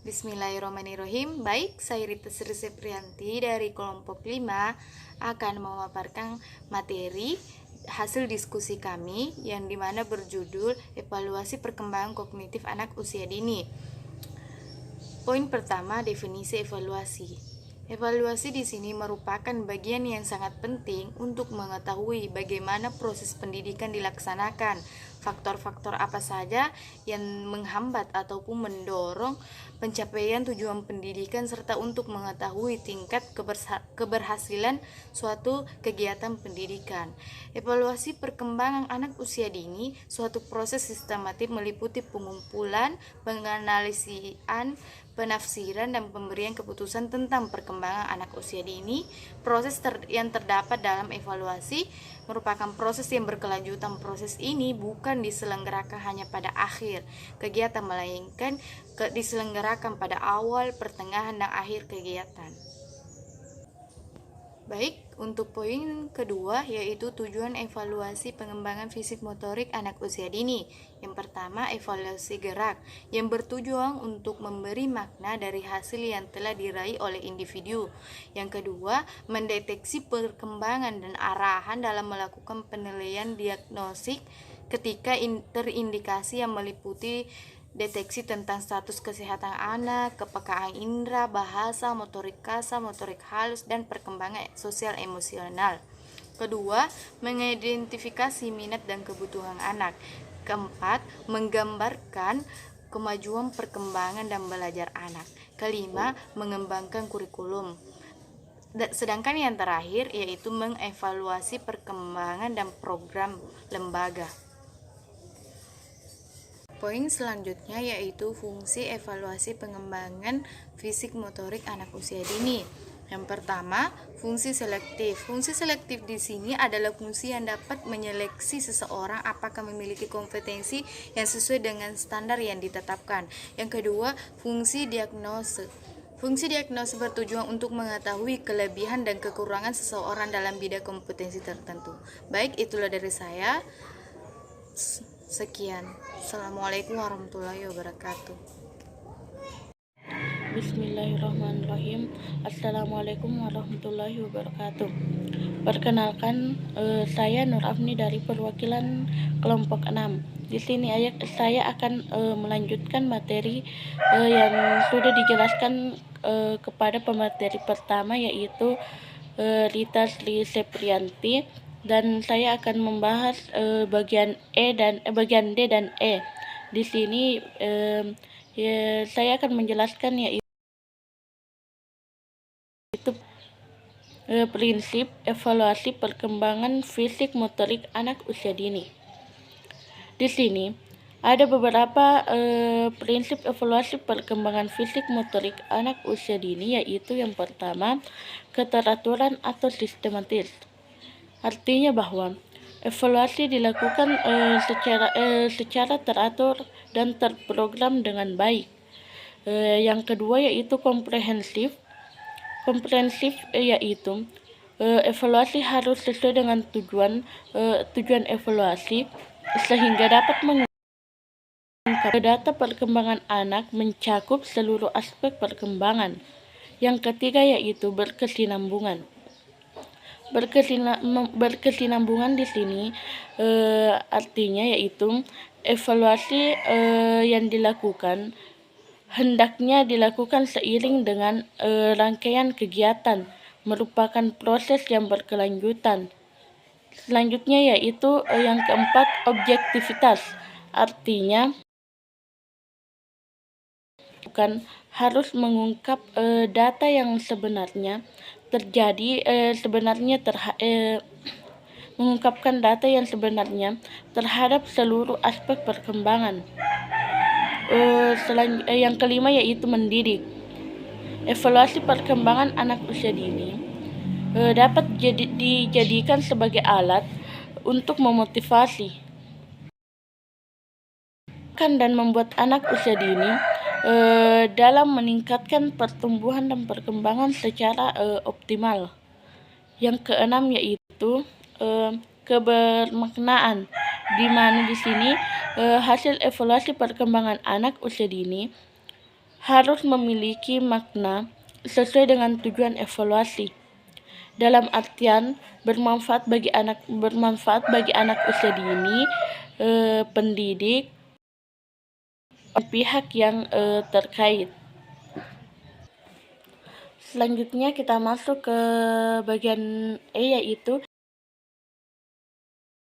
Bismillahirrahmanirrahim. Baik, saya Rita Sri Seprianti dari kelompok 5 akan memaparkan materi hasil diskusi kami yang dimana berjudul evaluasi perkembangan kognitif anak usia dini. Poin pertama, definisi evaluasi. Evaluasi di sini merupakan bagian yang sangat penting untuk mengetahui bagaimana proses pendidikan dilaksanakan, faktor-faktor apa saja yang menghambat ataupun mendorong pencapaian tujuan pendidikan, serta untuk mengetahui tingkat keberhasilan suatu kegiatan pendidikan. Evaluasi perkembangan anak usia dini suatu proses sistematik meliputi pengumpulan, penganalisian, penafsiran, dan pemberian keputusan tentang perkembangan anak usia dini. Proses yang terdapat dalam evaluasi merupakan proses yang berkelanjutan. Proses ini bukan diselenggarakan hanya pada akhir kegiatan, melainkan diselenggarakan pada awal, pertengahan, dan akhir kegiatan. Baik, untuk poin kedua yaitu tujuan evaluasi pengembangan fisik motorik anak usia dini. Yang pertama, evaluasi gerak yang bertujuan untuk memberi makna dari hasil yang telah diraih oleh individu. Yang kedua, mendeteksi perkembangan dan arahan dalam melakukan penilaian diagnostik ketika terindikasi yang meliputi deteksi tentang status kesehatan anak, kepekaan indera, bahasa, motorik kasar, motorik halus, dan perkembangan sosial emosional. Kedua, mengidentifikasi minat dan kebutuhan anak. Keempat, menggambarkan kemajuan perkembangan dan belajar anak. Kelima, mengembangkan kurikulum. Sedangkan yang terakhir yaitu mengevaluasi perkembangan dan program lembaga. Poin selanjutnya yaitu fungsi evaluasi pengembangan fisik motorik anak usia dini. Yang pertama, fungsi selektif. Fungsi selektif di sini adalah fungsi yang dapat menyeleksi seseorang apakah memiliki kompetensi yang sesuai dengan standar yang ditetapkan. Yang kedua, fungsi diagnose. Fungsi diagnose bertujuan untuk mengetahui kelebihan dan kekurangan seseorang dalam bidang kompetensi tertentu. Baik, itulah dari saya. Sekian. Assalamualaikum warahmatullahi wabarakatuh. Bismillahirrahmanirrahim. Assalamualaikum warahmatullahi wabarakatuh. Perkenalkan, saya Nur Afni dari perwakilan kelompok 6. Di sini saya akan melanjutkan materi yang sudah dijelaskan kepada pemateri pertama, yaitu Rita Sri Seprianti, dan saya akan membahas bagian D dan E. Di sini saya akan menjelaskan yaitu prinsip evaluasi perkembangan fisik motorik anak usia dini. Di sini ada beberapa prinsip evaluasi perkembangan fisik motorik anak usia dini, yaitu yang pertama, keteraturan atau sistematis. Artinya bahwa evaluasi dilakukan secara teratur dan terprogram dengan baik. Yang kedua yaitu komprehensif. Komprehensif yaitu evaluasi harus sesuai dengan tujuan evaluasi sehingga dapat mengungkap data perkembangan anak mencakup seluruh aspek perkembangan. Yang ketiga yaitu berkesinambungan. Berkesinambungan di sini artinya yaitu evaluasi yang dilakukan hendaknya dilakukan seiring dengan rangkaian kegiatan, merupakan proses yang berkelanjutan. Selanjutnya yaitu yang keempat, objektivitas. Artinya bukan harus mengungkap data yang sebenarnya terjadi, mengungkapkan data yang sebenarnya terhadap seluruh aspek perkembangan. Yang kelima yaitu mendidik. Evaluasi perkembangan anak usia dini dapat dijadikan sebagai alat untuk memotivasi dan membuat anak usia dini dalam meningkatkan pertumbuhan dan perkembangan secara optimal. Yang keenam yaitu kebermaknaan, di mana di sini hasil evaluasi perkembangan anak usia dini harus memiliki makna sesuai dengan tujuan evaluasi. Dalam artian bermanfaat bagi anak usia dini, pendidik, pihak yang terkait. Selanjutnya kita masuk ke bagian E, yaitu